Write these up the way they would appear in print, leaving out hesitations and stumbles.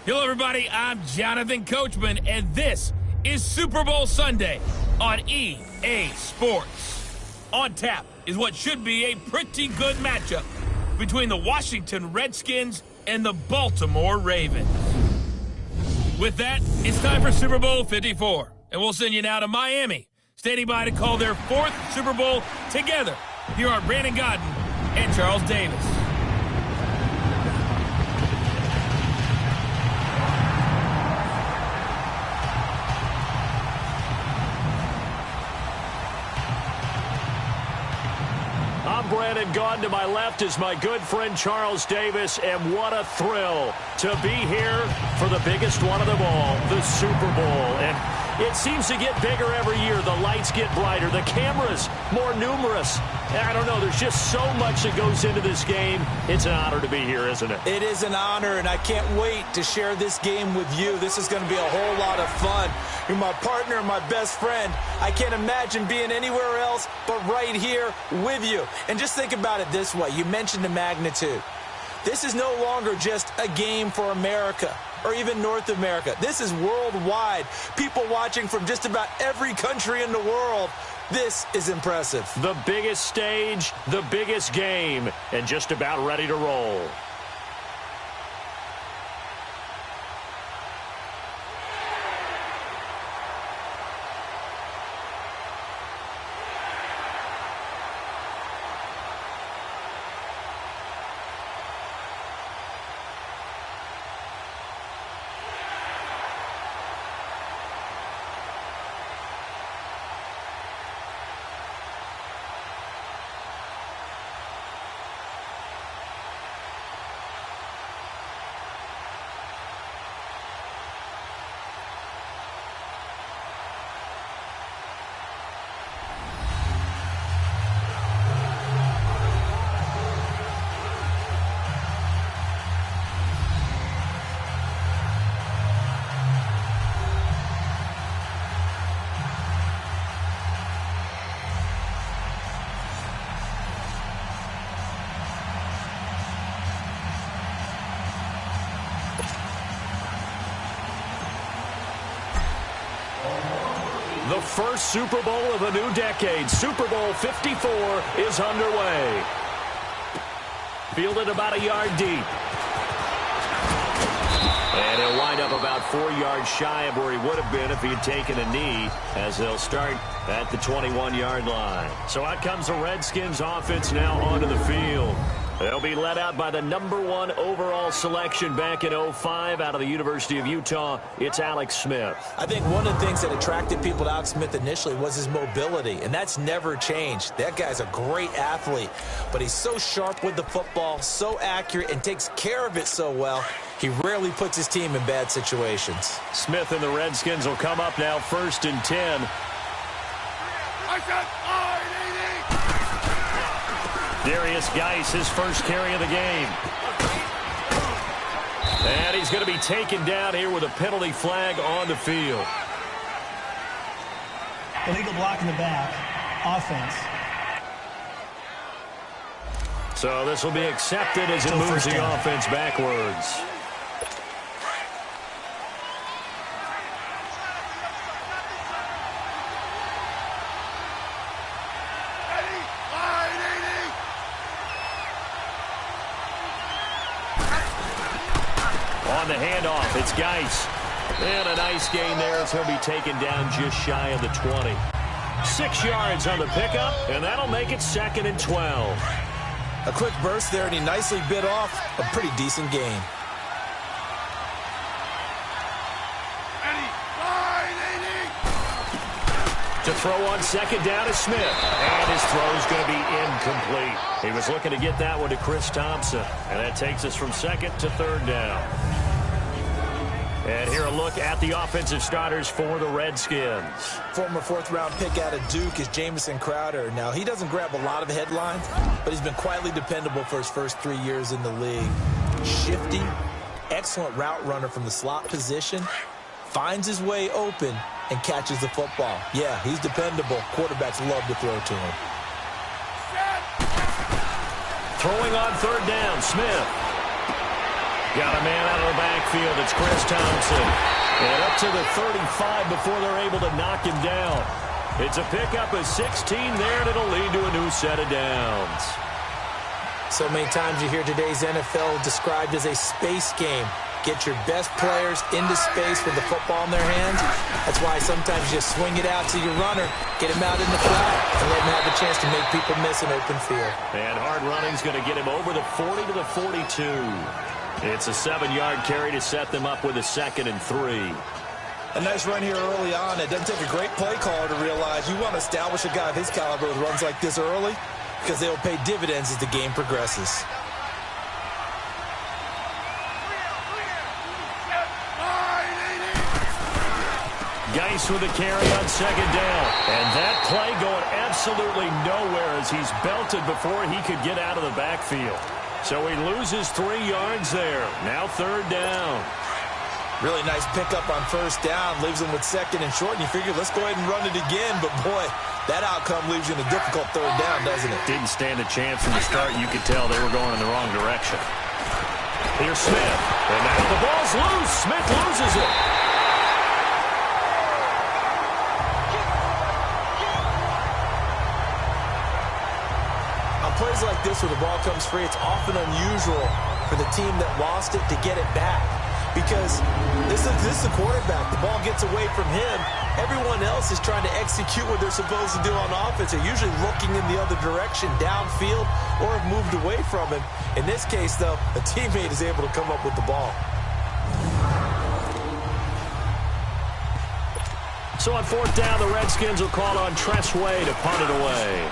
Hello, everybody. I'm Jonathan Coachman, and this is Super Bowl Sunday on EA Sports. On tap is what should be a pretty good matchup between the Washington Redskins and the Baltimore Ravens. With that, it's time for Super Bowl 54, and we'll send you now to Miami, standing by to call their fourth Super Bowl together. Here are Brandon Godden and Charles Davis. Brandon Godden. To my left is my good friend Charles Davis, and what a thrill to be here for the biggest one of them all, the Super Bowl. And it seems to get bigger every year. The lights get brighter, the cameras more numerous. I don't know, there's just so much that goes into this game. It's an honor to be here, isn't it? It is an honor, and I can't wait to share this game with you. This is going to be a whole lot of fun. You're my partner and my best friend. I can't imagine being anywhere else but right here with you. And just think about it this way. You mentioned the magnitude. This is no longer just a game for America or even North America. This is worldwide. People watching from just about every country in the world. This is impressive. The biggest stage, the biggest game, and just about ready to roll. The first Super Bowl of a new decade, Super Bowl 54, is underway. Fielded about a yard deep. And he'll wind up about 4 yards shy of where he would have been if he had taken a knee, as they'll start at the 21-yard line. So out comes the Redskins offense now onto the field. They'll be led out by the #1 overall selection back in 2005 out of the University of Utah. It's Alex Smith. I think one of the things that attracted people to Alex Smith initially was his mobility, and that's never changed. That guy's a great athlete, but he's so sharp with the football, so accurate, and takes care of it so well. He rarely puts his team in bad situations. Smith and the Redskins will come up now 1st and 10. Darius Geis, his first carry of the game. And he's going to be taken down here with a penalty flag on the field. Illegal block in the back. Offense. So this will be accepted as it moves the offense backwards. On the handoff, it's Geis. And a nice gain there as he'll be taken down just shy of the 20. 6 yards on the pickup, and that'll make it 2nd and 12. A quick burst there, and he nicely bit off a pretty decent gain. To throw on 2nd down is Smith. And his throw's going to be incomplete. He was looking to get that one to Chris Thompson. And that takes us from 2nd to 3rd down. And here a look at the offensive starters for the Redskins. Former 4th-round pick out of Duke is Jamison Crowder. Now, he doesn't grab a lot of headlines, but he's been quietly dependable for his first 3 years in the league. Shifty, excellent route runner from the slot position, finds his way open, and catches the football. Yeah, he's dependable. Quarterbacks love to throw to him. Throwing on 3rd down, Smith. Got a man out of the backfield. It's Chris Thompson. And up to the 35 before they're able to knock him down. It's a pickup of 16 there, and it'll lead to a new set of downs. So many times you hear today's NFL described as a space game. Get your best players into space with the football in their hands. That's why sometimes you swing it out to your runner, get him out in the flat, and let him have a chance to make people miss an open field. And hard running's going to get him over the 40 to the 42. It's a 7-yard carry to set them up with a 2nd and 3. A nice run here early on. It doesn't take a great play caller to realize you want to establish a guy of his caliber with runs like this early because they will pay dividends as the game progresses. Geis with a carry on 2nd down. And that play going absolutely nowhere as he's belted before he could get out of the backfield. So he loses 3 yards there. Now 3rd down. Really nice pickup on 1st down. Leaves him with 2nd and short. And you figure, let's go ahead and run it again. But, boy, that outcome leaves you in a difficult 3rd down, doesn't it? Didn't stand a chance from the start. You could tell they were going in the wrong direction. Here's Smith. And now the ball's loose. Smith loses it. Plays like this where the ball comes free, it's often unusual for the team that lost it to get it back because this is the quarterback. The ball gets away from him. Everyone else is trying to execute what they're supposed to do on offense. They're usually looking in the other direction, downfield, or have moved away from him. In this case, though, a teammate is able to come up with the ball. So on 4th down, the Redskins will call on Tressway to punt it away.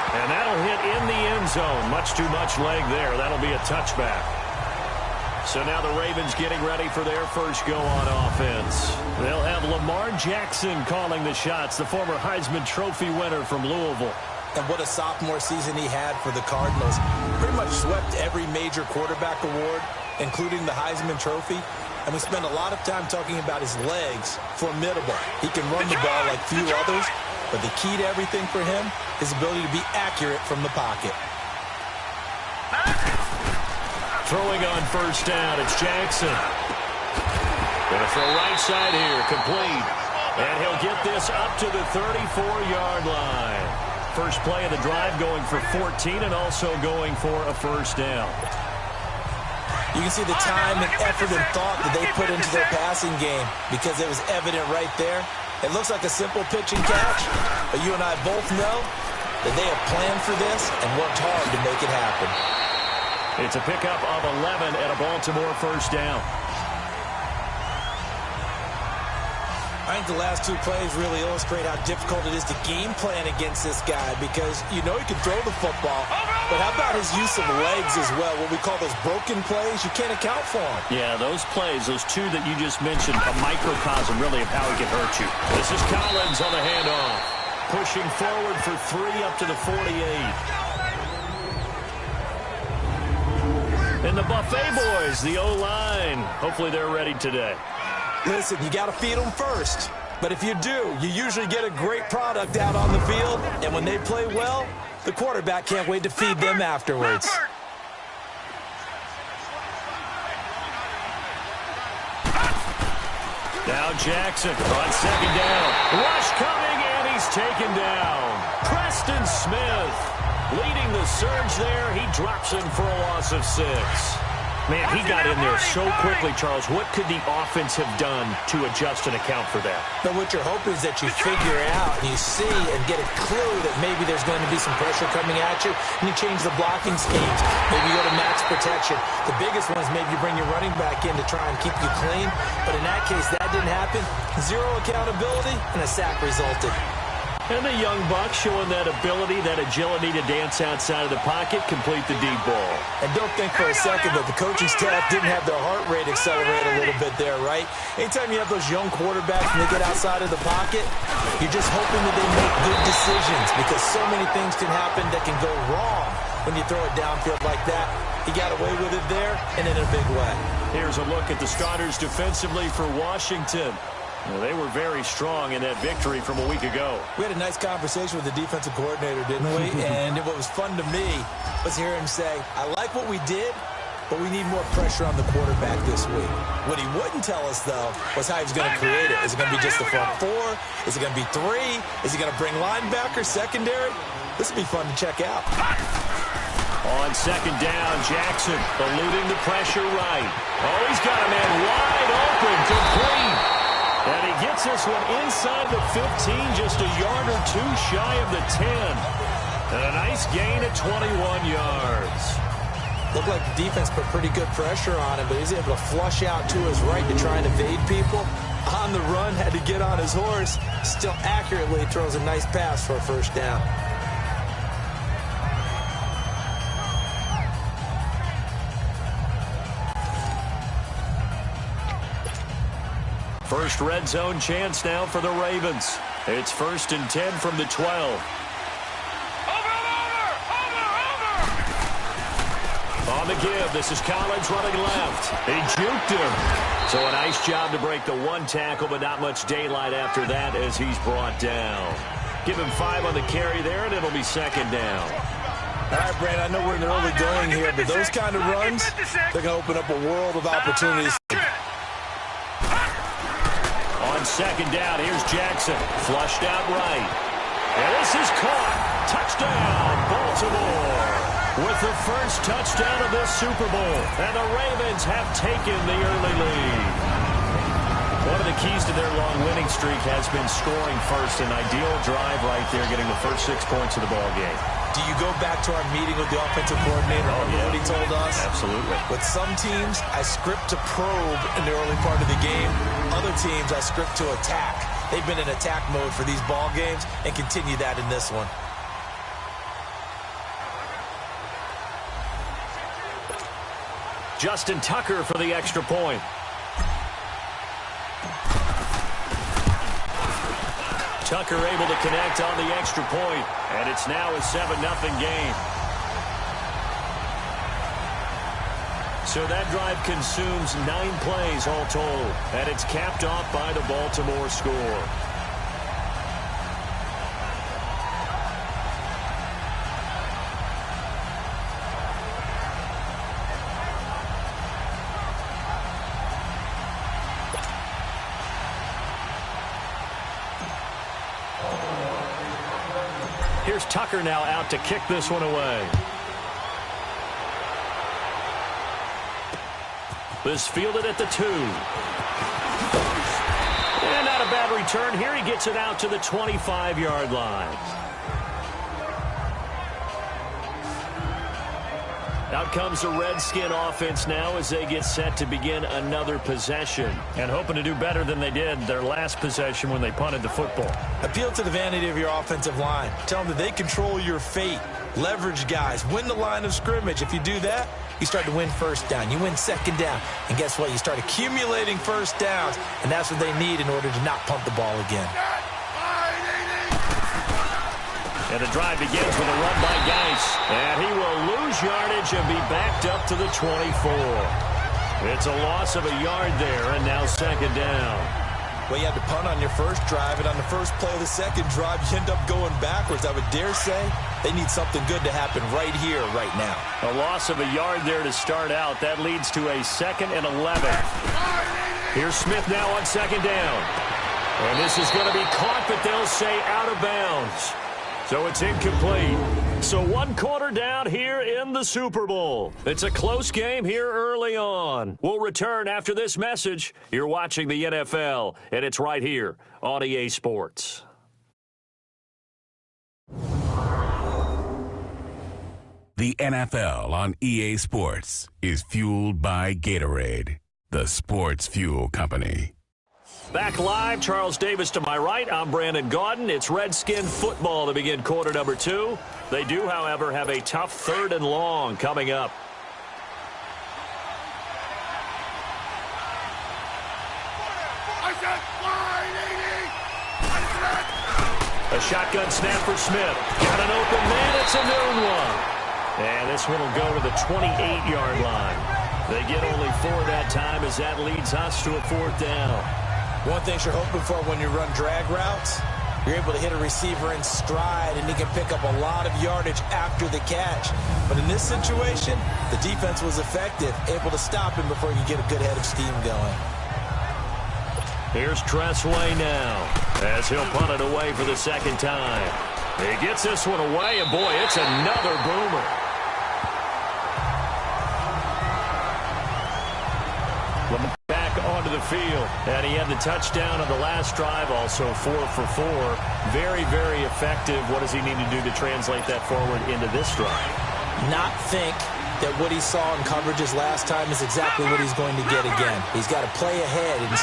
And that'll hit in the end zone. Much too much leg there. That'll be a touchback. So now the Ravens getting ready for their first go on offense. They'll have Lamar Jackson calling the shots, the former Heisman Trophy winner from Louisville. And what a sophomore season he had for the Cardinals. Pretty much swept every major quarterback award, including the Heisman Trophy. And we spend a lot of time talking about his legs. Formidable. He can run the ball like few others. But the key to everything for him is ability to be accurate from the pocket. Throwing on 1st down, it's Jackson. Going to throw right side here, complete. And he'll get this up to the 34-yard line. First play of the drive going for 14 and also going for a 1st down. You can see the time and effort and thought that they put into their passing game because it was evident right there. It looks like a simple pitch and catch, but you and I both know that they have planned for this and worked hard to make it happen. It's a pickup of 11 and a Baltimore 1st down. I think the last 2 plays really illustrate how difficult it is to game plan against this guy because you know he can throw the football, but how about his use of legs as well? What we call those broken plays, you can't account for them. Yeah, those plays, those 2 that you just mentioned, a microcosm really of how he can hurt you. This is Collins on the handoff. Pushing forward for 3 up to the 48. And the Buffet boys, the O-line, hopefully they're ready today. Listen, you got to feed them first. But if you do, you usually get a great product out on the field. And when they play well, the quarterback can't wait to feed them afterwards. Now Jackson on 2nd down. Rush coming, and he's taken down. Preston Smith leading the surge there. He drops him for a loss of 6. Man, he got in there so quickly, Charles. What could the offense have done to adjust and account for that? But what you're hoping is that you figure out and you see and get a clue that maybe there's going to be some pressure coming at you, and you change the blocking schemes. Maybe you go to max protection. The biggest one is maybe you bring your running back in to try and keep you clean. But in that case, that didn't happen. 0 accountability, and a sack resulted. And the young buck showing that ability, that agility to dance outside of the pocket, complete the deep ball. And don't think for a second that the coaching staff didn't have their heart rate accelerate a little bit there, right? Anytime you have those young quarterbacks and they get outside of the pocket, you're just hoping that they make good decisions because so many things can happen that can go wrong when you throw it downfield like that. He got away with it there and in a big way. Here's a look at the starters defensively for Washington. Well, they were very strong in that victory from a week ago. We had a nice conversation with the defensive coordinator, didn't we? And what was fun to me was hear him say, I like what we did, but we need more pressure on the quarterback this week. What he wouldn't tell us, though, was how he was going to create it. Is it going to be just the front four? Is it going to be three? Is he going to bring linebacker, secondary? This will be fun to check out. On second down, Jackson eluding the pressure right. Oh, he's got a man wide open, complete. And he gets this one inside the 15, just a yard or two shy of the 10. And a nice gain at 21 yards. Looked like the defense put pretty good pressure on him, but he's able to flush out to his right to try and evade people. On the run, had to get on his horse. Still accurately throws a nice pass for a first down. First red zone chance now for the Ravens. It's 1st and 10 from the 12. On the give, this is Collins running left. He juked him. So a nice job to break the one tackle, but not much daylight after that as he's brought down. Give him 5 on the carry there, and it'll be second down. All right, Brandon, I know we're in the early going here, but those kind of runs, they're going to open up a world of opportunities. On second down, here's Jackson. Flushed out right. And this is caught. Touchdown, Baltimore. With the first touchdown of this Super Bowl. And the Ravens have taken the early lead. One of the keys to their long winning streak has been scoring first. An ideal drive right there, getting the first 6 points of the ball game. Do you go back to our meeting with the offensive coordinator? Remember what he told us? Absolutely. With some teams, I script to probe in the early part of the game. Other teams, I script to attack. They've been in attack mode for these ball games and continue that in this one. Justin Tucker for the extra point. Tucker able to connect on the extra point, and it's now a 7-0 game. So that drive consumes 9 plays all told, and it's capped off by the Baltimore score. Here's Tucker now out to kick this one away. This fielded at the 2. And not a bad return here. He gets it out to the 25-yard line. Out comes the Redskin offense now as they get set to begin another possession. And hoping to do better than they did their last possession when they punted the football. Appeal to the vanity of your offensive line. Tell them that they control your fate. Leverage guys. Win the line of scrimmage. If you do that, you start to win first down. You win second down. And guess what? You start accumulating first downs. And that's what they need in order to not punt the ball again. And the drive begins with a run by Geis. And he will lose yardage and be backed up to the 24. It's a loss of a yard there, and now second down. Well, you had to punt on your first drive, and on the first play of the second drive, you end up going backwards. I would dare say they need something good to happen right here, right now. A loss of a yard there to start out. That leads to a 2nd and 11. Here's Smith now on second down. And this is going to be caught, but they'll say out of bounds. So it's incomplete. So 1 quarter down here in the Super Bowl. It's a close game here early on. We'll return after this message. You're watching the NFL, and it's right here on EA Sports. The NFL on EA Sports is fueled by Gatorade, the sports fuel company. Back live, Charles Davis to my right. I'm Brandon Gaudin. It's Redskin football to begin quarter number 2. They do, however, have a tough 3rd and long coming up. A shotgun snap for Smith. Got an open man. It's a noon one. And this one will go to the 28-yard line. They get only 4 that time as that leads us to a 4th down. One thing you're hoping for when you run drag routes, you're able to hit a receiver in stride, and he can pick up a lot of yardage after the catch. But in this situation, the defense was effective, able to stop him before he could get a good head of steam going. Here's Tressway now, as he'll punt it away for the second time. He gets this one away, and boy, it's another boomer. Back onto the field, and he had the touchdown on the last drive, also 4 for 4. Very, very effective. What does he need to do to translate that forward into this drive? Not think that what he saw in coverages last time is exactly what he's going to get again. He's got to play ahead and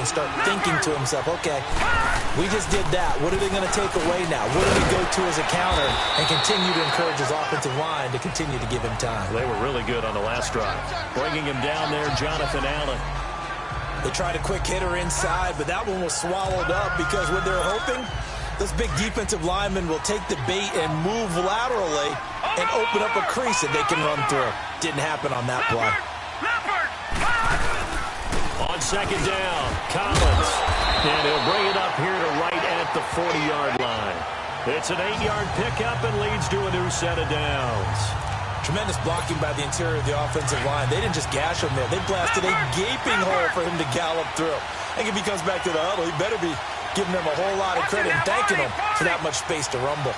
start thinking to himself, okay, we just did that. What are they going to take away now? What do we go to as a counter? And continue to encourage his offensive line to continue to give him time. They were really good on the last drive. Bringing him down there, Jonathan Allen. They tried a quick hitter inside, but that one was swallowed up because what they're hoping, those big defensive linemen will take the bait and move laterally and open up a crease that they can run through. Didn't happen on that play. On second down, Collins. And he'll bring it up here to right at the 40-yard line. It's an 8-yard pickup and leads to a new set of downs. Tremendous blocking by the interior of the offensive line. They didn't just gash him there. They blasted a gaping hole for him to gallop through. I think if he comes back to the huddle, he better be giving them a whole lot of credit and thanking them for that much space to rumble.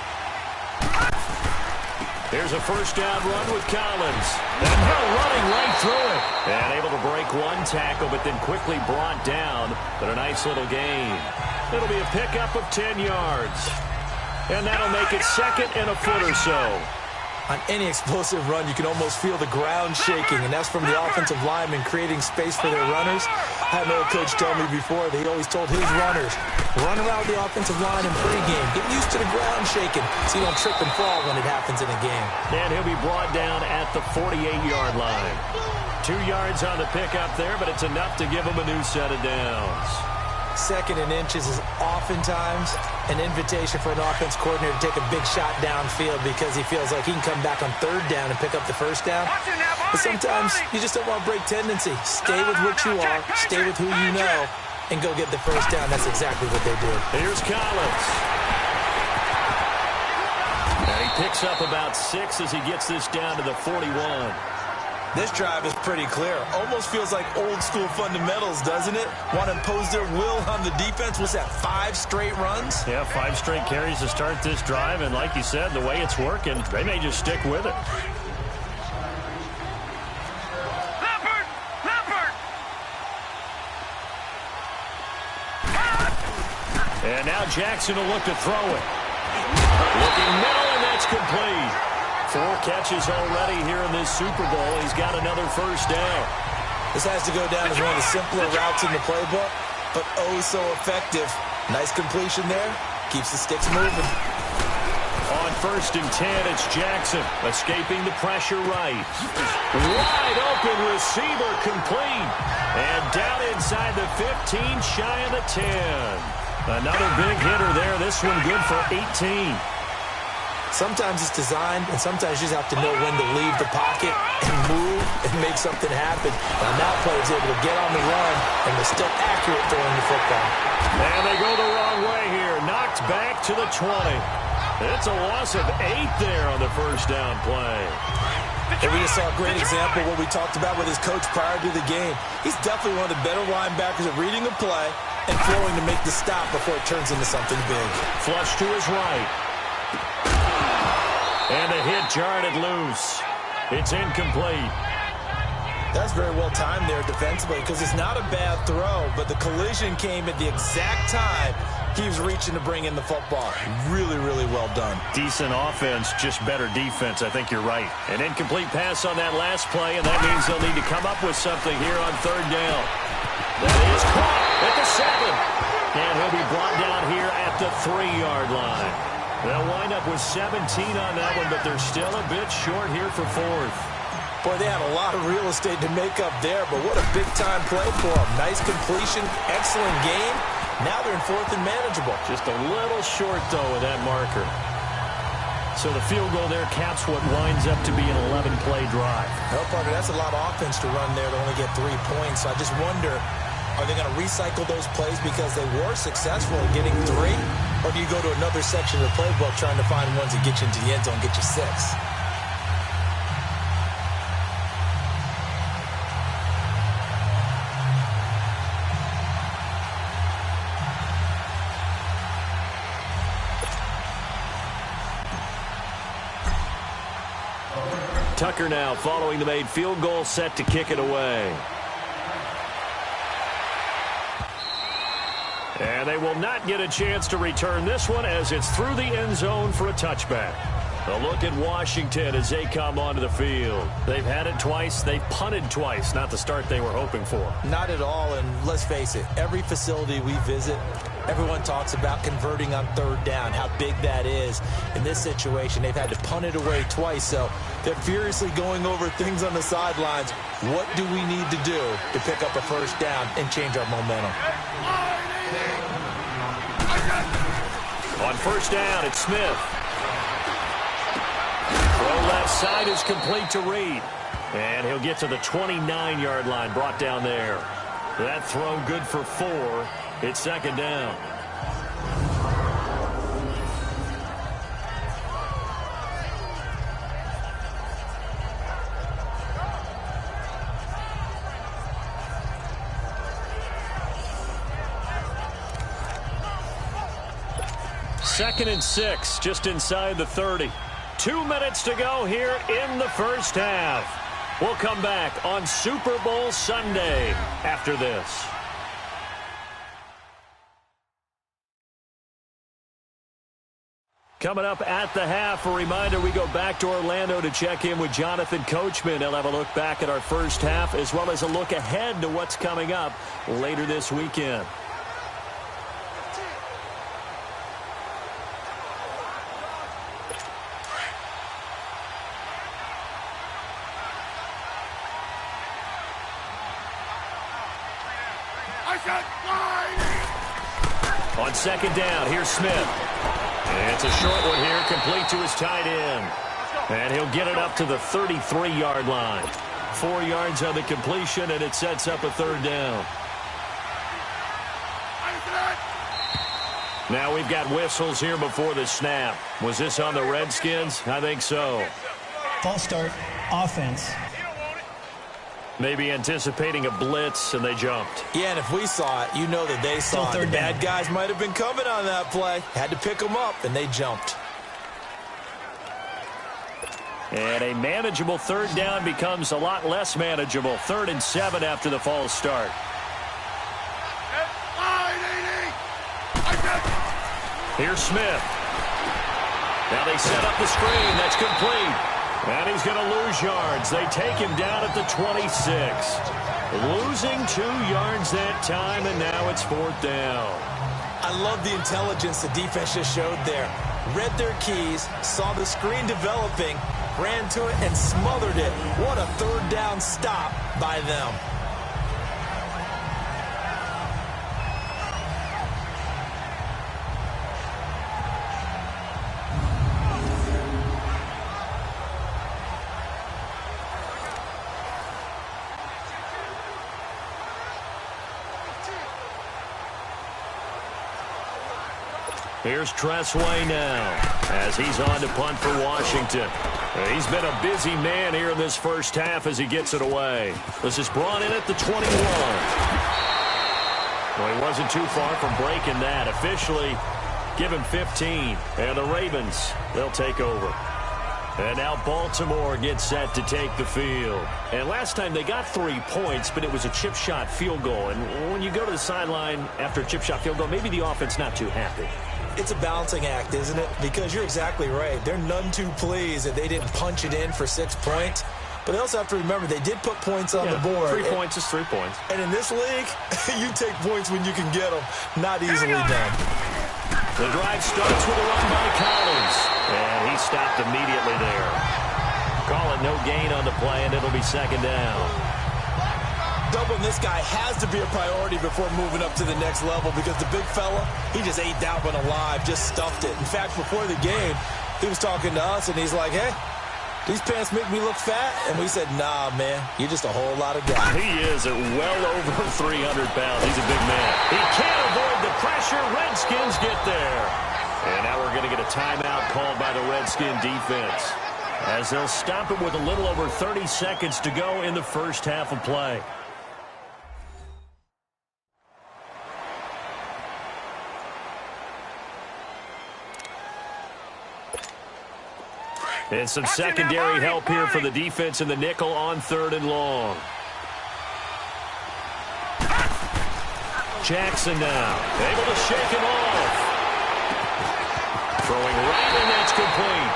Here's a first down run with Collins. And now running right through it. And able to break one tackle, but then quickly brought down. But a nice little gain. It'll be a pickup of 10 yards. And that'll make it second and a foot or so. On any explosive run, you can almost feel the ground shaking, and that's from the offensive linemen creating space for their runners. I had an old coach tell me before that he always told his runners, run around the offensive line in pregame. Get used to the ground shaking so you don't trip and fall when it happens in a game. And he'll be brought down at the 48-yard line. 2 yards on the pickup there, but it's enough to give him a new set of downs. Second and inches is oftentimes an invitation for an offense coordinator to take a big shot downfield because he feels like he can come back on third down and pick up the first down. But sometimes you just don't want to break tendency. Stay with what you are, stay with who you know, and go get the first down. That's exactly what they did. Here's Collins. And he picks up about 6 as he gets this down to the 41. This drive is pretty clear. Almost feels like old school fundamentals, doesn't it? Want to impose their will on the defense. Was that 5 straight runs? Yeah, 5 straight carries to start this drive. And like you said, the way it's working, they may just stick with it. And now Jackson will look to throw it. Looking middle, and that's complete. 4 catches already here in this Super Bowl. He's got another first down. This has to go down as one of the simpler routes in the playbook, but oh so effective. Nice completion there. Keeps the sticks moving. On first and 10, it's Jackson escaping the pressure right. Wide open receiver complete. And down inside the 15, shy of the 10. Another big hitter there. This one good for 18. Sometimes it's designed, and sometimes you just have to know when to leave the pocket and move and make something happen. On that play, he's able to get on the run, and they're still accurate throwing the football. And they go the wrong way here. Knocked back to the 20. It's a loss of 8 there on the first down play. And we just saw a great example of what we talked about with his coach prior to the game. He's definitely one of the better linebackers at reading a play and throwing to make the stop before it turns into something big. Flush to his right. And the hit jarred it loose. It's incomplete. That's very well timed there defensively because it's not a bad throw, but the collision came at the exact time he was reaching to bring in the football. Really, really well done. Decent offense, just better defense. I think you're right. An incomplete pass on that last play, and that means they'll need to come up with something here on third down. That is caught at the 7. And he'll be brought down here at the 3-yard line. They'll wind up with 17 on that one, but they're still a bit short here for 4th. Boy, they had a lot of real estate to make up there, but what a big-time play for them. Nice completion, excellent game. Now they're in 4th and manageable. Just a little short, though, with that marker. So the field goal there caps what winds up to be an 11-play drive. Well, Parker, that's a lot of offense to run there to only get 3 points. So I just wonder Are they going to recycle those plays because they were successful in getting 3? Or do you go to another section of the playbook trying to find ones that get you into the end zone, get you 6? Tucker now following the made field goal, set to kick it away. And they will not get a chance to return this one as it's through the end zone for a touchback. A look at Washington as they come onto the field. They've had it twice. They've punted twice. Not the start they were hoping for. Not at all, and let's face it, every facility we visit, everyone talks about converting on 3rd down, how big that is. In this situation, they've had to punt it away twice, so they're furiously going over things on the sidelines. What do we need to do to pick up a 1st down and change our momentum? On 1st down, it's Smith. Throw left side is complete to Reed. And he'll get to the 29-yard line, brought down there. That throw good for 4. It's 2nd down. Second and 6, just inside the 30. 2 minutes to go here in the first half. We'll come back on Super Bowl Sunday after this. Coming up at the half, a reminder, we go back to Orlando to check in with Jonathan Coachman. He'll have a look back at our first half as well as a look ahead to what's coming up later this weekend. On 2nd down, here's Smith. And it's a short one here, complete to his tight end. And he'll get it up to the 33-yard line. 4 yards on the completion, and it sets up a 3rd down. Now we've got whistles here before the snap. Was this on the Redskins? I think so. False start, offense. Maybe anticipating a blitz, and they jumped. Yeah, and if we saw it, you know that they saw it. The bad guys might have been coming on that play. Had to pick them up, and they jumped. And a manageable 3rd down becomes a lot less manageable. 3rd and 7 after the false start. Here's Smith. Now they set up the screen. That's complete. And he's going to lose yards. They take him down at the 26. Losing 2 yards that time, and now it's 4th down. I love the intelligence the defense just showed there. Read their keys, saw the screen developing, ran to it, and smothered it. What a 3rd down stop by them. Here's Tressway now as he's on to punt for Washington. He's been a busy man here in this first half as he gets it away. This is brought in at the 21. Well, he wasn't too far from breaking that. Officially, give him 15. And the Ravens, they'll take over. And now Baltimore gets set to take the field. And last time they got 3 points, but it was a chip shot field goal. And when you go to the sideline after a chip shot field goal, maybe the offense not too happy. It's a balancing act, isn't it? Because you're exactly right. They're none too pleased that they didn't punch it in for 6 points. But they also have to remember they did put points on the board. 3 points is 3 points. And in this league, you take points when you can get them. Not easily done. The drive starts with a run by Collins. And he stopped immediately there. Call it no gain on the play, and it'll be 2nd down. Doubling this guy has to be a priority before moving up to the next level because the big fella, he just ate that one alive, just stuffed it. In fact, before the game, he was talking to us, and he's like, hey, these pants make me look fat? And we said, nah, man, you're just a whole lot of guy. He is at well over 300 pounds. He's a big man. He can't avoid the pressure. Redskins get there. And now we're going to get a timeout called by the Redskin defense, as they'll stop it with a little over 30 seconds to go in the first half of play. And some secondary help here for the defense in the nickel on 3rd and long. Jackson now, able to shake him off. Throwing right, and that's complete.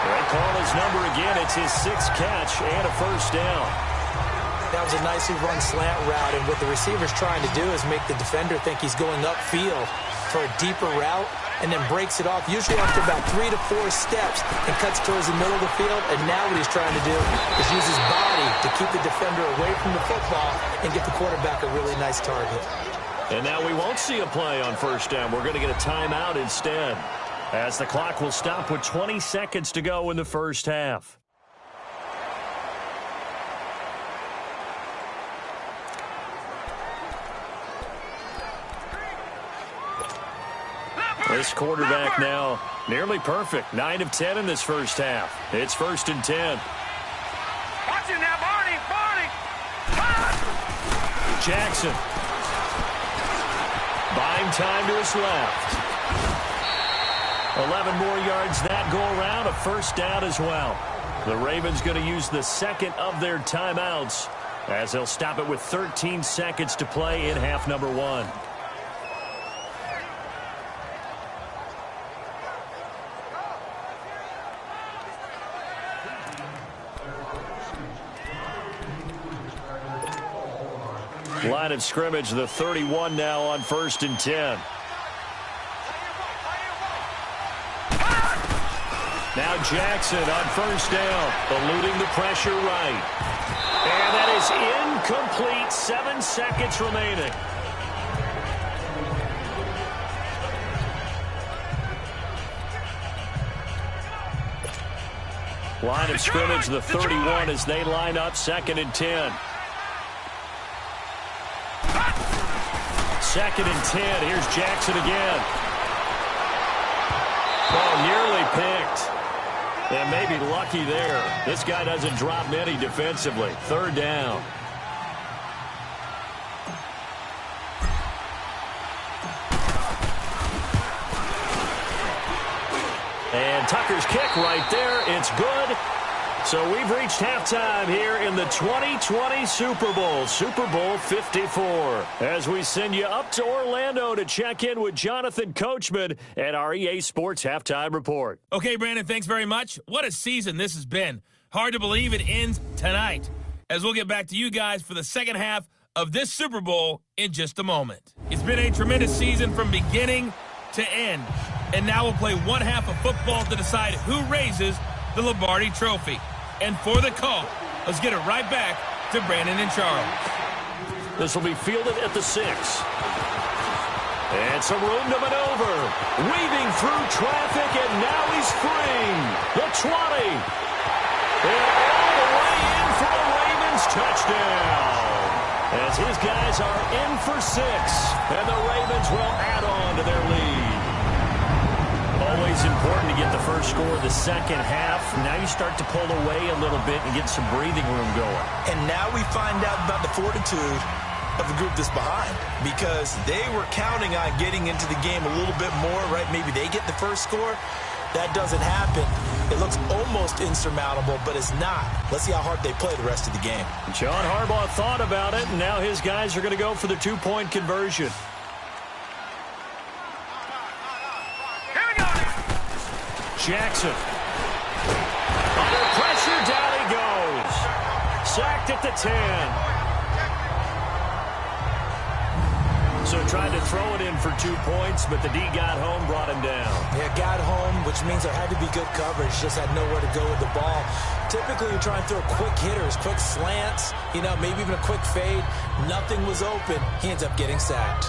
They call his number again. It's his 6th catch and a first down. That was a nicely run slant route, and what the receiver's trying to do is make the defender think he's going upfield for a deeper route, and then breaks it off, usually after about 3 to 4 steps, and cuts towards the middle of the field. And now what he's trying to do is use his body to keep the defender away from the football and get the quarterback a really nice target. And now we won't see a play on first down. We're going to get a timeout instead, as the clock will stop with 20 seconds to go in the first half. This quarterback now nearly perfect. 9 of 10 in this first half. It's 1st and 10. Watch it now, Barney. Jackson. Buying time to his left. 11 more yards that go around. A first down as well. The Ravens going to use the 2nd of their timeouts, as they'll stop it with 13 seconds to play in half number 1. Line of scrimmage, the 31 now on 1st and 10. Now Jackson on first down, eluding the pressure right. And that is incomplete. 7 seconds remaining. Line of scrimmage, the 31, as they line up 2nd and 10. 2nd and 10. Here's Jackson again. Oh, nearly picked. And maybe lucky there. This guy doesn't drop many defensively. 3rd down. And Tucker's kick right there. It's good. So we've reached halftime here in the 2020 Super Bowl, Super Bowl 54, as we send you up to Orlando to check in with Jonathan Coachman at our EA Sports Halftime Report. Okay, Brandon, thanks very much. What a season this has been. Hard to believe it ends tonight, as we'll get back to you guys for the second half of this Super Bowl in just a moment. It's been a tremendous season from beginning to end, and now we'll play one half of football to decide who raises the Lombardi Trophy. And for the call, let's get it right back to Brandon and Charles. This will be fielded at the 6. And some room to maneuver. Weaving through traffic, and now he's free. The 20. And all the way in for a Ravens touchdown. As his guys are in for 6. And the Ravens will add on to their lead. Always important to get the first score of the second half. Now you start to pull away a little bit and get some breathing room going. And now we find out about the fortitude of the group that's behind, because they were counting on getting into the game a little bit more, right? Maybe they get the first score. That doesn't happen. It looks almost insurmountable, but it's not. Let's see how hard they play the rest of the game. John Harbaugh thought about it, and now his guys are going to go for the 2-point conversion. Jackson. Under pressure, down he goes. Sacked at the 10. So tried to throw it in for 2 points, but the D got home, brought him down. Yeah, got home, which means there had to be good coverage. Just had nowhere to go with the ball. Typically, you're trying to throw quick hitters, quick slants, maybe even a quick fade. Nothing was open. He ends up getting sacked.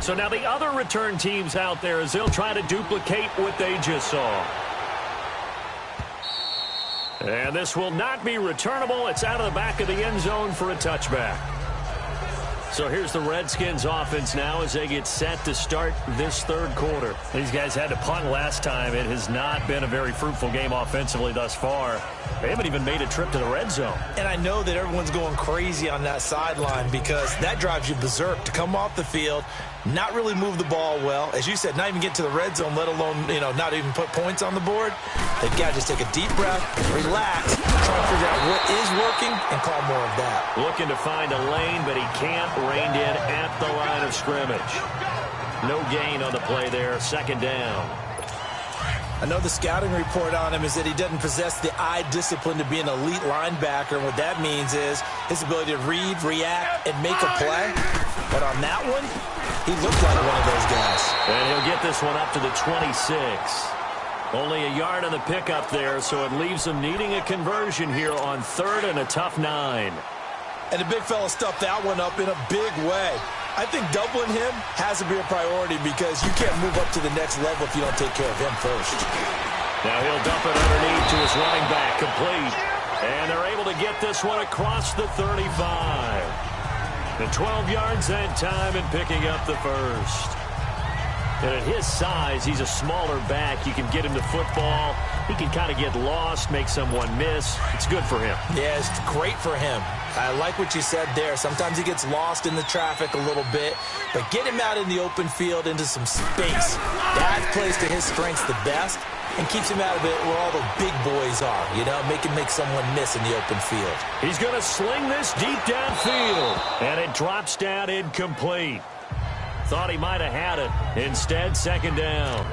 So now the other return teams out there as they'll try to duplicate what they just saw. And this will not be returnable. It's out of the back of the end zone for a touchback. So here's the Redskins offense now as they get set to start this third quarter. These guys had to punt last time. It has not been a very fruitful game offensively thus far. They haven't even made a trip to the red zone. And I know that everyone's going crazy on that sideline because that drives you berserk to come off the field, not really move the ball well. As you said, not even get to the red zone, let alone, not even put points on the board. They've got to just take a deep breath, relax, try to figure out what is working, and call more of that. Looking to find a lane, but he can't. Reined in at the line of scrimmage. No gain on the play there. Second down. I know the scouting report on him is that he doesn't possess the eye discipline to be an elite linebacker. And what that means is his ability to read, react, and make a play. But on that one, he looked like one of those guys. And he'll get this one up to the 26. Only a yard on the pickup there, so it leaves him needing a conversion here on third and a tough 9. And the big fella stuffed that one up in a big way. I think doubling him has to be a priority because you can't move up to the next level if you don't take care of him first. Now he'll dump it underneath to his running back, complete. And they're able to get this one across the 35. The 12 yards that time and picking up the first. And at his size, he's a smaller back. You can get him the football. He can kind of get lost, make someone miss. It's good for him. Yeah, it's great for him. I like what you said there. Sometimes he gets lost in the traffic a little bit, but get him out in the open field into some space. That plays to his strengths the best and keeps him out of it where all the big boys are, make someone miss in the open field. He's going to sling this deep downfield, and it drops down incomplete. Thought he might have had it. Instead, second down.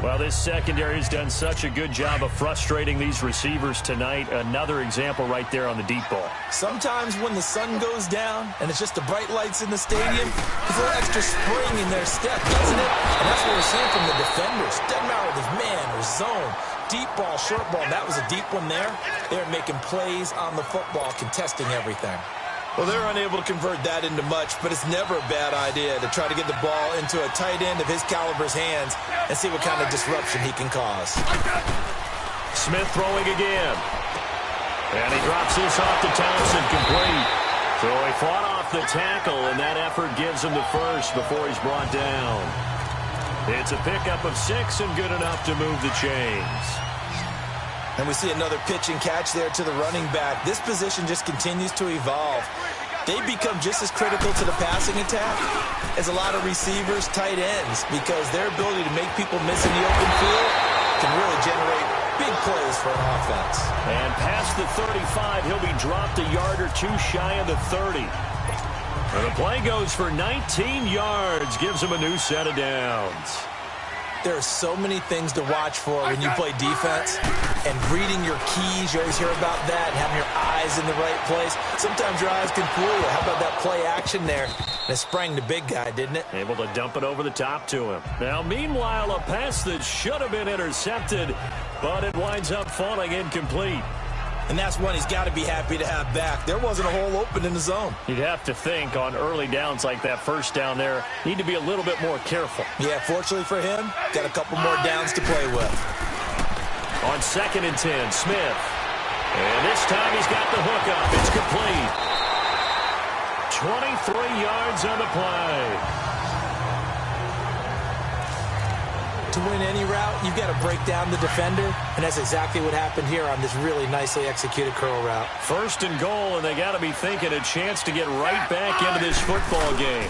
Well, this secondary has done such a good job of frustrating these receivers tonight. Another example right there on the deep ball. Sometimes when the sun goes down and it's just the bright lights in the stadium, there's a little extra spring in their step, doesn't it? And that's what we're seeing from the defenders. Doesn't matter if it's man or zone. Deep ball, short ball. That was a deep one there. They're making plays on the football, contesting everything. Well, they're unable to convert that into much, but it's never a bad idea to try to get the ball into a tight end of his caliber's hands and see what kind of disruption he can cause. Smith throwing again. And he drops this off to Thompson, complete. So he fought off the tackle, and that effort gives him the first before he's brought down. It's a pickup of 6 and good enough to move the chains. And we see another pitch and catch there to the running back. This position just continues to evolve. They become just as critical to the passing attack as a lot of receivers, tight ends, because their ability to make people miss in the open field can really generate big plays for an offense. And past the 35, he'll be dropped a yard or two shy of the 30. And the play goes for 19 yards, gives him a new set of downs. There are so many things to watch for when you play defense, and reading your keys, you always hear about that, and having your eyes in the right place. Sometimes your eyes can fool you. How about that play action there? And it sprang the big guy, didn't it? Able to dump it over the top to him. Now, meanwhile, a pass that should have been intercepted, but it winds up falling incomplete. And that's one he's got to be happy to have back. There wasn't a hole open in the zone. You'd have to think on early downs like that first down there, need to be a little bit more careful. Yeah, fortunately for him, got a couple more downs to play with. On 2nd and 10, Smith. And this time he's got the hook up. It's complete. 23 yards on the play. To win any route, you've got to break down the defender, and that's exactly what happened here on this really nicely executed curl route. 1st and goal, and they got to be thinking a chance to get right back into this football game.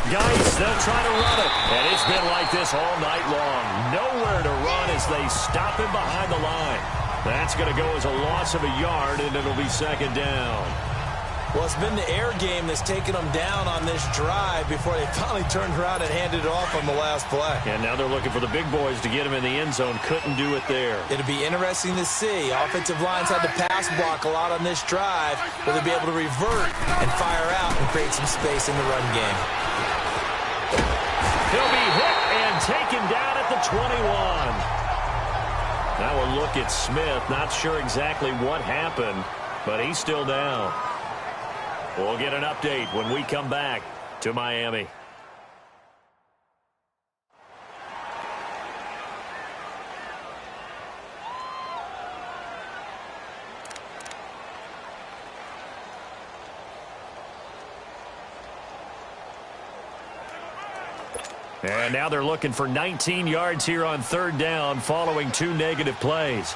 Guys, they'll try to run it, and it's been like this all night long. Nowhere to run as they stop him behind the line. That's going to go as a loss of a yard, and it'll be 2nd down. Well, it's been the air game that's taken them down on this drive before they finally turned around and handed it off on the last play. And now they're looking for the big boys to get him in the end zone. Couldn't do it there. It'll be interesting to see. Offensive lines had to pass block a lot on this drive. Will they be able to revert and fire out and create some space in the run game? He'll be hit and taken down at the 21. Now a look at Smith. Not sure exactly what happened, but he's still down. We'll get an update when we come back to Miami. And now they're looking for 19 yards here on third down following 2 negative plays.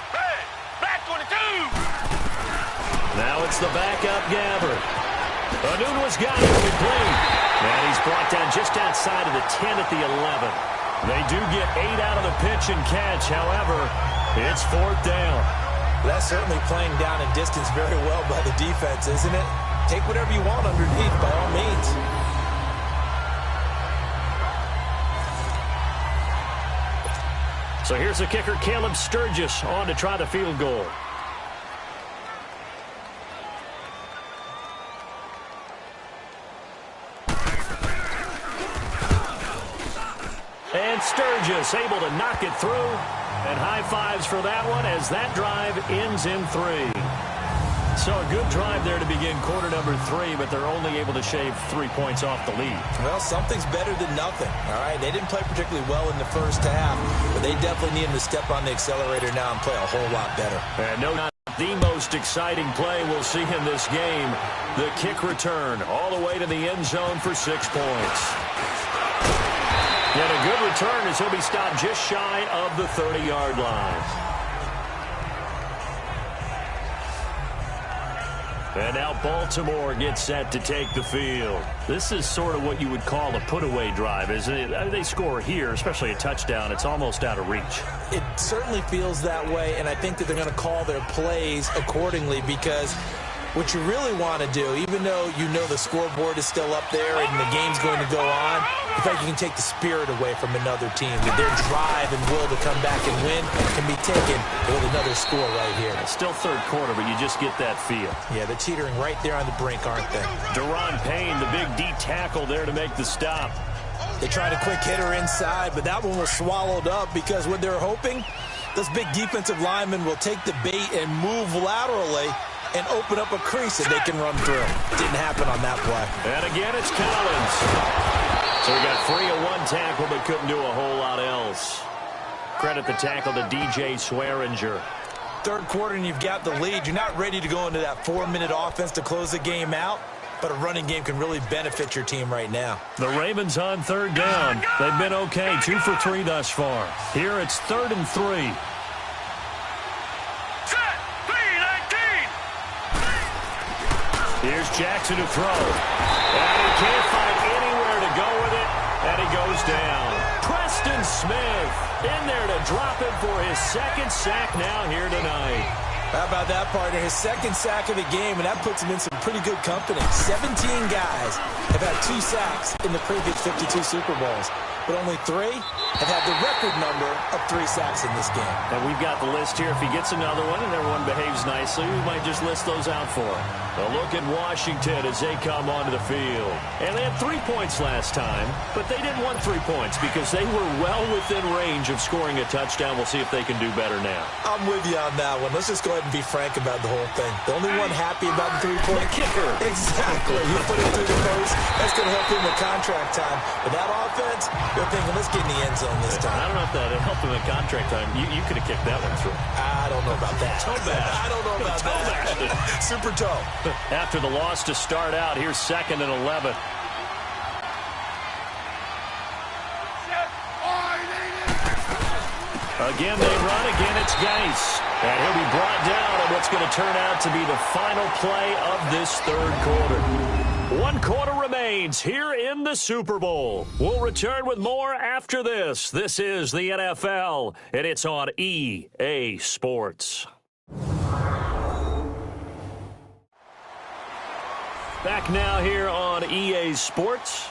Hey, back 22. Now it's the backup Gabbert. Anunua's got it complete. And he's brought down just outside of the 10 at the 11. They do get 8 out of the pitch and catch. However, it's 4th down. That's certainly playing down in distance very well by the defense, isn't it? Take whatever you want underneath, by all means. So here's the kicker, Caleb Sturgis, on to try the field goal. And Sturgis able to knock it through. And high fives for that one as that drive ends in 3. So a good drive there to begin quarter number 3, but they're only able to shave 3 points off the lead. Well, something's better than nothing, all right? They didn't play particularly well in the first half, but they definitely need them to step on the accelerator now and play a whole lot better. And no, not the most exciting play we'll see in this game. The kick return all the way to the end zone for 6 points. And a good return as he'll be stopped just shy of the 30-yard line. And now Baltimore gets set to take the field. This is sort of what you would call a put-away drive, isn't it? I mean, they score here, especially a touchdown. It's almost out of reach. It certainly feels that way, and I think that they're going to call their plays accordingly because what you really want to do, even though you know the scoreboard is still up there and the game's going to go on, I think you can take the spirit away from another team. Their drive and will to come back and win can be taken with another score right here. It's still third quarter, but you just get that feel. Yeah, they're teetering right there on the brink, aren't they? Deron Payne, the big D tackle there to make the stop. They tried a quick hitter inside, but that one was swallowed up because what they're hoping, those big defensive linemen will take the bait and move laterally and open up a crease that they can run through. Didn't happen on that play. And again, it's Collins. So he got free of 1 tackle, but couldn't do a whole lot else. Credit the tackle to DJ Swearinger. Third quarter and you've got the lead. You're not ready to go into that 4-minute offense to close the game out, but a running game can really benefit your team right now. The Ravens on third down. They've been okay, 2 for 3 thus far. Here it's 3rd and 3. Here's Jackson to throw. And he can't find anywhere to go with it, and he goes down. Preston Smith in there to drop him for his 2nd sack now here tonight. How about that, partner? His 2nd sack of the game, and that puts him in some pretty good company. 17 guys have had 2 sacks in the previous 52 Super Bowls, but only 3 have had the record number of 3 sacks in this game. And we've got the list here. If he gets another one and everyone behaves nicely, we might just list those out for him. A look at Washington as they come onto the field. And they had 3 points last time, but they didn't want 3 points because they were well within range of scoring a touchdown. We'll see if they can do better now. I'm with you on that one. Let's just go ahead and be frank about the whole thing. The only one happy about the 3-point kicker. Exactly. You put it through the post. That's going to help him with contract time. But that offense, they're thinking, let's get in the end zone this time. I don't know if that helped him in contract time. You could have kicked that one through. I don't know about that. Toe bash. I don't know about that. Super toe. After the loss to start out, here's 2nd and 11. Again, they run. Again, it's Geis. And he'll be brought down on what's going to turn out to be the final play of this third quarter. 1 quarter remains here in the Super Bowl. We'll return with more after this. This is the NFL, and it's on EA Sports. Back now here on EA Sports.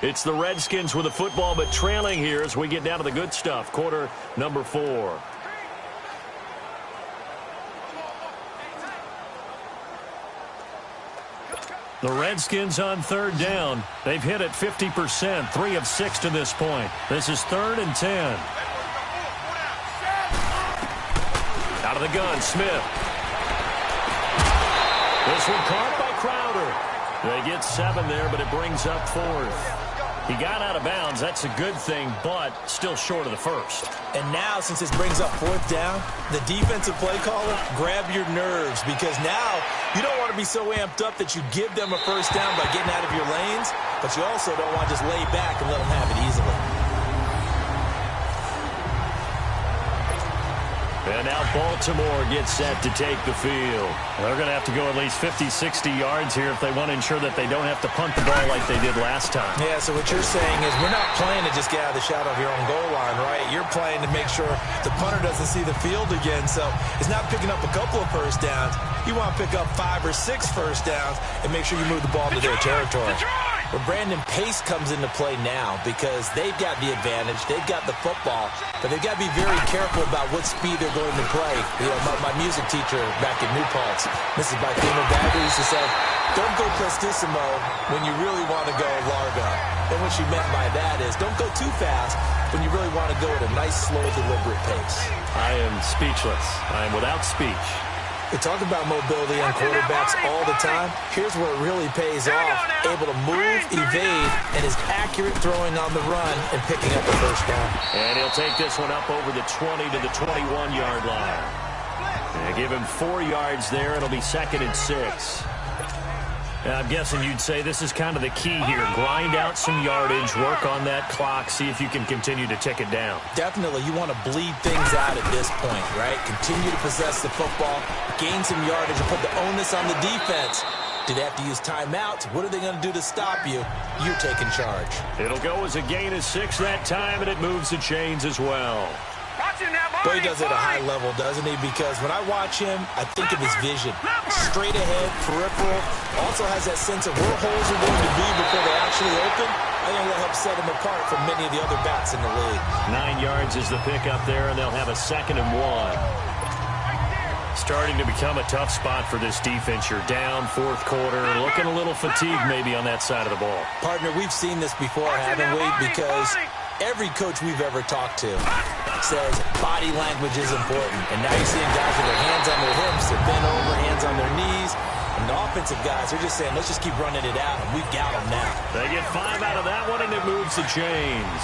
It's the Redskins with the football, but trailing here as we get down to the good stuff. Quarter number 4. The Redskins on third down. They've hit it 50%, 3 of 6 to this point. This is 3rd and 10. Out of the gun, Smith. This one caught by Crowder. They get 7 there, but it brings up 4th. He got out of bounds. That's a good thing, but still short of the first. And now, since this brings up fourth down, the defensive play caller, grab your nerves, because now you don't want to be so amped up that you give them a first down by getting out of your lanes, but you also don't want to just lay back and let them have it easily. And now Baltimore gets set to take the field. They're going to have to go at least 50, 60 yards here if they want to ensure that they don't have to punt the ball like they did last time. Yeah, so what you're saying is we're not playing to just get out of the shadow of your own goal line, right? You're playing to make sure the punter doesn't see the field again. So it's not picking up a couple of first downs. You want to pick up 5 or 6 first downs and make sure you move the ball to their territory. But Brandon, pace comes into play now because they've got the advantage. They've got the football, but they've got to be very careful about what speed they're going to play. You know, my music teacher back in New Paltz, Mrs. Bythema Bagger, used to say, don't go prestissimo when you really want to go largo. And what she meant by that is don't go too fast when you really want to go at a nice, slow, deliberate pace. I am speechless. I am without speech. We talk about mobility on quarterbacks all the time. Here's where it really pays off. Able to move, evade, and is accurate throwing on the run and picking up the first down. And he'll take this one up over the 20 to the 21-yard line. And give him 4 yards there. It'll be 2nd and 6. Now, I'm guessing you'd say this is kind of the key here. Grind out some yardage, work on that clock, see if you can continue to tick it down. Definitely, you want to bleed things out at this point, right? Continue to possess the football, gain some yardage, and put the onus on the defense. Do they have to use timeouts? What are they going to do to stop you? You're taking charge. It'll go as a gain of 6 that time, and it moves the chains as well. Boy, he does it at a high level, doesn't he? Because when I watch him, I think of his vision. Straight ahead, peripheral. Also has that sense of where holes are going to be before they actually open. I think that helps set him apart from many of the other backs in the league. 9 yards is the pickup there, and they'll have a 2nd and 1. Starting to become a tough spot for this defense. You're down, 4th quarter, looking a little fatigued maybe on that side of the ball. Partner, we've seen this before, haven't we? Because every coach we've ever talked to says body language is important. And now you're seeing guys with their hands on their hips, they're bent over, hands on their knees. And the offensive guys are just saying, let's just keep running it out, and we've got them now. They get 5 out of that one, and it moves the chains.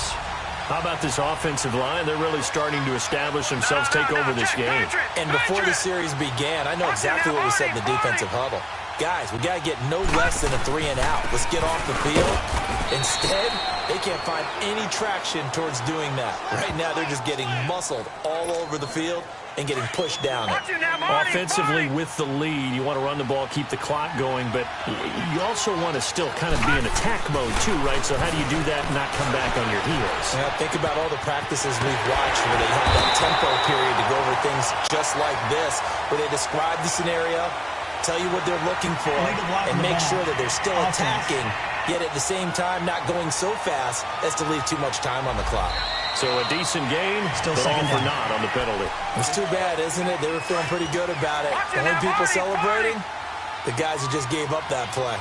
How about this offensive line? They're really starting to establish themselves, take over this game. And before the series began, I know exactly what we said in the defensive huddle. Guys, we got to get no less than a 3 and out. Let's get off the field. Instead, they can't find any traction towards doing that. Right now, they're just getting muscled all over the field and getting pushed down it. Offensively, with the lead, you want to run the ball, keep the clock going, but you also want to still kind of be in attack mode too, right? So how do you do that and not come back on your heels? Yeah, think about all the practices we've watched where they have that tempo period to go over things just like this, where they describe the scenario, tell you what they're looking for, and make sure that they're still attacking, yet at the same time not going so fast as to leave too much time on the clock. So a decent gain, Still but all second for down. naught on the penalty. It's too bad, isn't it? They were feeling pretty good about it. The only people celebrating, the guys who just gave up that play.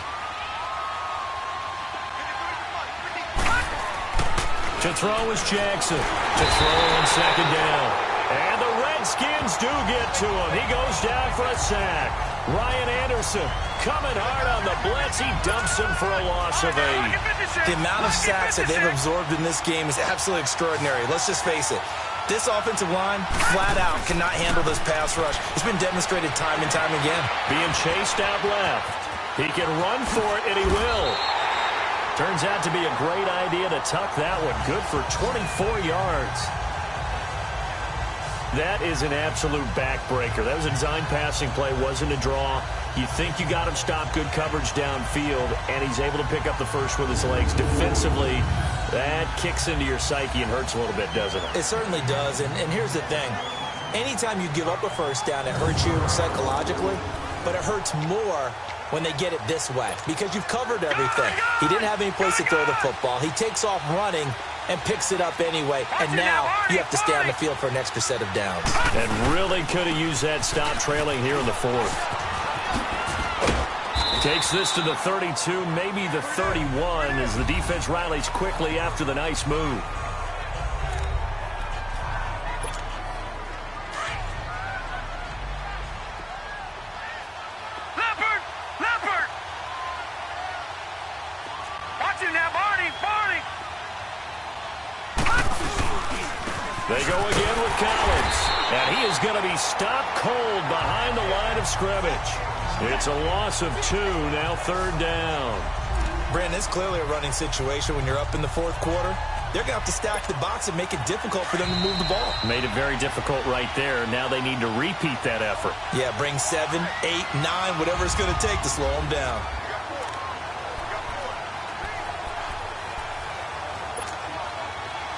To throw is Jackson. To throw on 2nd down. And the Redskins do get to him. He goes down for a sack. Ryan Anderson coming hard on the blitz. He dumps him for a loss of 8. The amount of sacks that they've absorbed in this game is absolutely extraordinary. Let's just face it. This offensive line, flat out, cannot handle this pass rush. It's been demonstrated time and time again. Being chased out left. He can run for it, and he will. Turns out to be a great idea to tuck that one. Good for 24 yards. That is an absolute backbreaker. That was a design passing play, wasn't a draw. You think you got him stopped, good coverage downfield, and he's able to pick up the first with his legs. Defensively, that kicks into your psyche and hurts a little bit, doesn't it? It certainly does, and here's the thing. Anytime you give up a first down, it hurts you psychologically, but it hurts more when they get it this way because you've covered everything. He didn't have any place to throw the football. He takes off running and picks it up anyway, and now you have to stay on the field for an extra set of downs. And really could have used that stop trailing here in the 4th. Takes this to the 32, maybe the 31, as the defense rallies quickly after the nice move. Watching that, Barney! And he is going to be stopped cold behind the line of scrimmage. It's a loss of 2, now 3rd down. Brandon, it's clearly a running situation when you're up in the 4th quarter. They're going to have to stack the box and make it difficult for them to move the ball. Made it very difficult right there. Now they need to repeat that effort. Yeah, bring 7, 8, 9, whatever it's going to take to slow them down.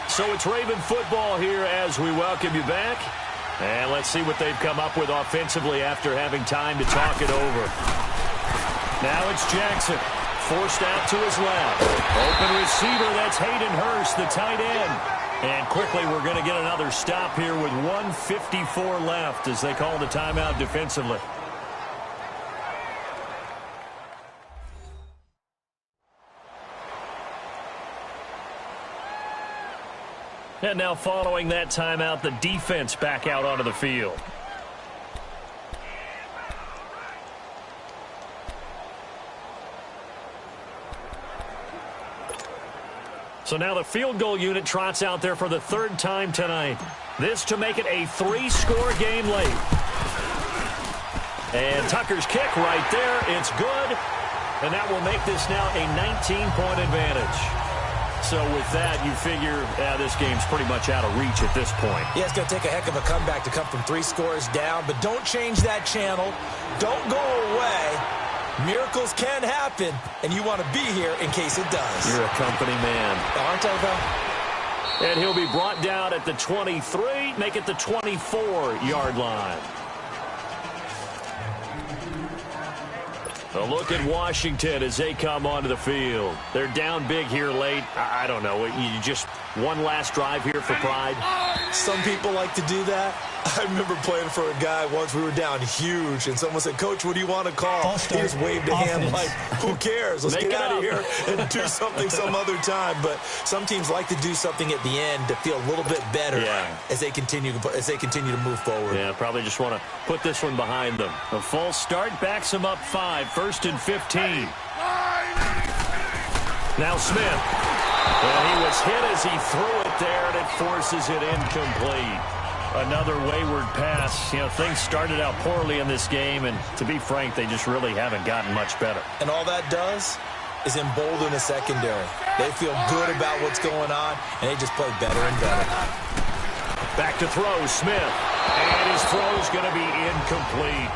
So it's Raven football here as we welcome you back. And let's see what they've come up with offensively after having time to talk it over. Now it's Jackson. Forced out to his left. Open receiver, that's Hayden Hurst, the tight end. And quickly we're going to get another stop here with 1:54 left as they call the timeout defensively. And now following that timeout, the defense back out onto the field. So now the field goal unit trots out there for the 3rd time tonight. This to make it a 3-score game late. And Tucker's kick right there. It's good. And that will make this now a 19-point advantage. So with that, you figure this game's pretty much out of reach at this point. Yeah, it's going to take a heck of a comeback to come from 3 scores down. But don't change that channel. Don't go away. Miracles can happen, and you want to be here in case it does. You're a company man. Aren't I, though? And he'll be brought down at the 23, make it the 24-yard line. A look at Washington as they come onto the field. They're down big here late. I don't know. You just one last drive here for pride? Some people like to do that. I remember playing for a guy once. We were down huge, and someone said, "Coach, what do you want to call?" He just waved a hand like, "Who cares? Let's get out of here and do something some other time." But some teams like to do something at the end to feel a little bit better as they continue to move forward. Yeah, probably just want to put this one behind them. A false start backs them up 5, 1st and 15. Now Smith. And he was hit as he threw it there, and it forces it incomplete. Another wayward pass. You know, things started out poorly in this game, and to be frank, they just really haven't gotten much better. And all that does is embolden the secondary. They feel good about what's going on, and they just play better and better. Back to throw, Smith. And his throw is going to be incomplete.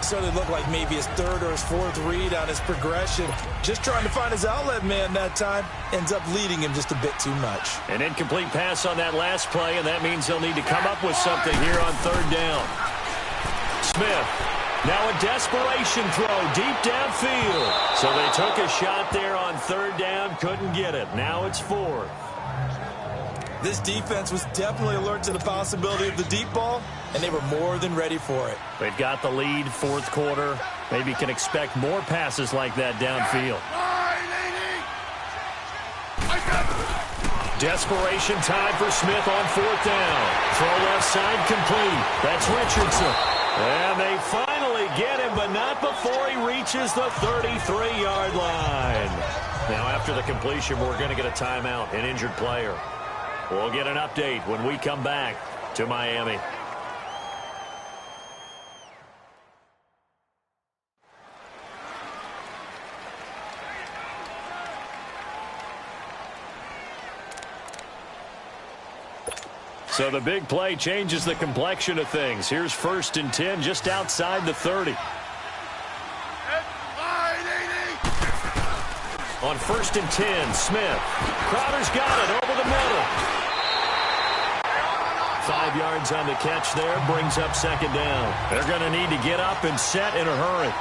Certainly looked like maybe his 3rd or his 4th read on his progression. Just trying to find his outlet man that time. Ends up leading him just a bit too much. An incomplete pass on that last play, and that means they'll need to come up with something here on 3rd down. Smith. Now a desperation throw deep downfield. So they took a shot there on 3rd down, couldn't get it. Now it's 4th. This defense was definitely alert to the possibility of the deep ball, and they were more than ready for it. They've got the lead, 4th quarter. Maybe can expect more passes like that downfield. Desperation time for Smith on 4th down. Throw left side complete. That's Richardson. And they finally get him, but not before he reaches the 33-yard line. Now after the completion, we're going to get a timeout, an injured player. We'll get an update when we come back to Miami. So the big play changes the complexion of things. Here's 1st and 10 just outside the 30. On 1st and 10, Smith. Crowder's got it over the middle. 5 yards on the catch there, brings up 2nd down. They're going to need to get up and set in a hurry.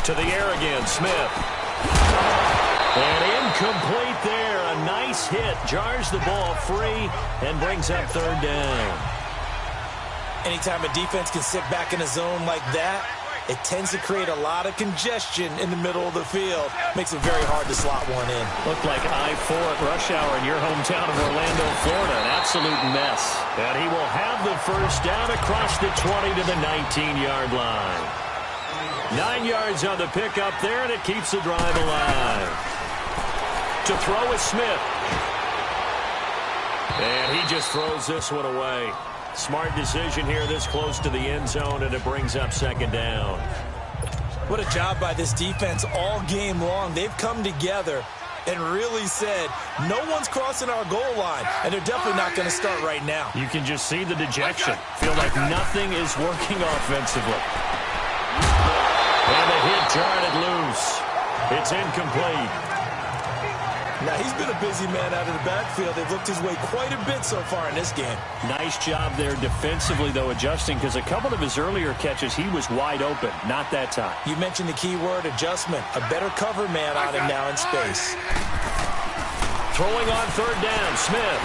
To the air again, Smith. And incomplete there. A nice hit. Jars the ball free and brings up 3rd down. Anytime a defense can sit back in a zone like that, it tends to create a lot of congestion in the middle of the field. Makes it very hard to slot one in. Looked like I-4 at rush hour in your hometown of Orlando, Florida. An absolute mess. And he will have the 1st down across the 20 to the 19-yard line. 9 yards on the pickup there, and it keeps the drive alive. To throw is Smith. And he just throws this one away. Smart decision here this close to the end zone, and it brings up second down. What a job by this defense all game long. They've come together and really said, no one's crossing our goal line, and they're definitely not going to start right now. You can just see the dejection. Feel like nothing is working offensively. And the hit jarred it loose. It's incomplete. Now, he's been a busy man out of the backfield. They've looked his way quite a bit so far in this game. Nice job there defensively, though, adjusting, because a couple of his earlier catches, he was wide open. Not that time. You mentioned the key word, adjustment. A better cover man on him now in space. Throwing on third down, Smith.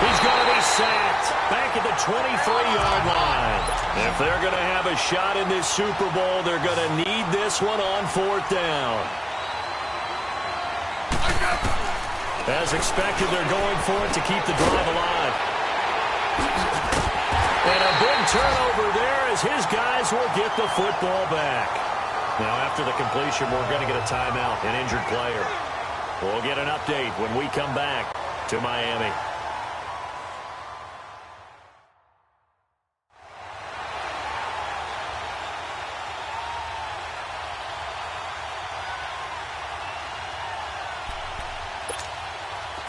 He's going to be sacked back at the 23-yard line. If they're going to have a shot in this Super Bowl, they're going to need this one on fourth down. As expected, they're going for it to keep the drive alive. And a big turnover there as his guys will get the football back. Now, after the completion, we're going to get a timeout, an injured player. We'll get an update when we come back to Miami.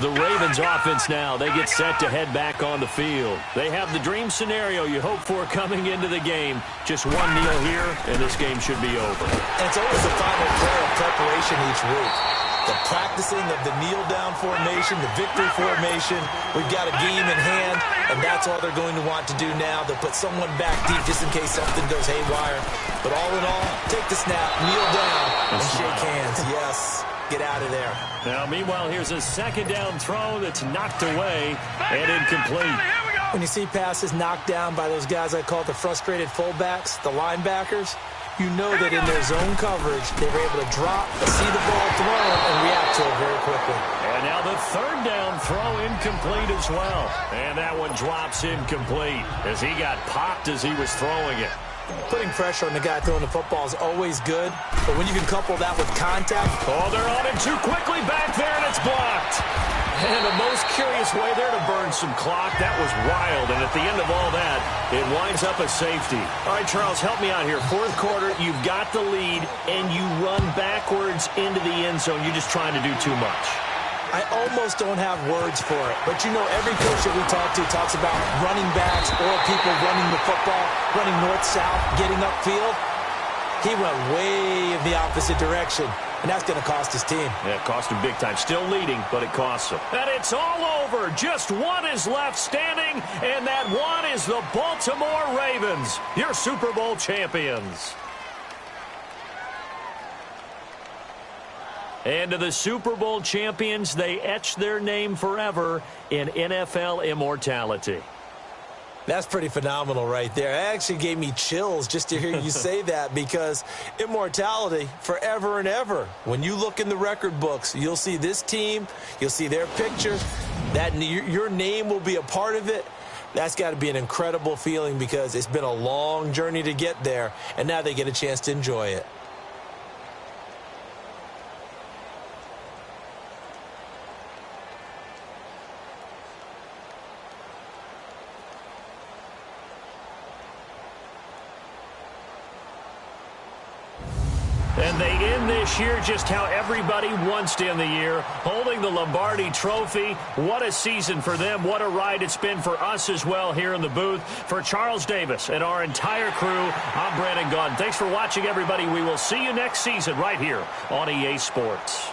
The Ravens offense now, they get set to head back on the field. They have the dream scenario you hope for coming into the game. Just one kneel here, and this game should be over. And it's always the final play of preparation each week. The practicing of the kneel-down formation, the victory formation. We've got a game in hand, and that's all they're going to want to do now. They'll put someone back deep just in case something goes haywire. But all in all, take the snap, kneel down, and shake hands. Yes. Get out of there. Now, meanwhile, here's a second down throw that's knocked away and incomplete. When you see passes knocked down by those guys I call the frustrated fullbacks, the linebackers, you know that in their zone coverage, they were able to drop, see the ball thrown, and react to it very quickly. And now the third down throw incomplete as well. And that one drops incomplete as he got popped as he was throwing it. Putting pressure on the guy throwing the football is always good, but when you can couple that with contact... Oh, they're on him too quickly back there, and it's blocked. And the most curious way there to burn some clock. That was wild, and at the end of all that, it winds up a safety. All right, Charles, help me out here. Fourth quarter, you've got the lead, and you run backwards into the end zone. You're just trying to do too much. I almost don't have words for it. But, you know, every coach that we talk to talks about running backs or people running the football, running north-south, getting upfield. He went way in the opposite direction, and that's going to cost his team. Yeah, it cost him big time. Still leading, but it costs him. And it's all over. Just one is left standing, and that one is the Baltimore Ravens, your Super Bowl champions. And to the Super Bowl champions, they etch their name forever in NFL immortality. That's pretty phenomenal right there. It actually gave me chills just to hear you say that, because immortality forever and ever. When you look in the record books, you'll see this team, you'll see their picture, that your name will be a part of it. That's got to be an incredible feeling, because it's been a long journey to get there, and now they get a chance to enjoy it. And they end this year just how everybody wants to end the year, holding the Lombardi Trophy. What a season for them. What a ride it's been for us as well here in the booth. For Charles Davis and our entire crew, I'm Brandon Gaudin. Thanks for watching, everybody. We will see you next season right here on EA Sports.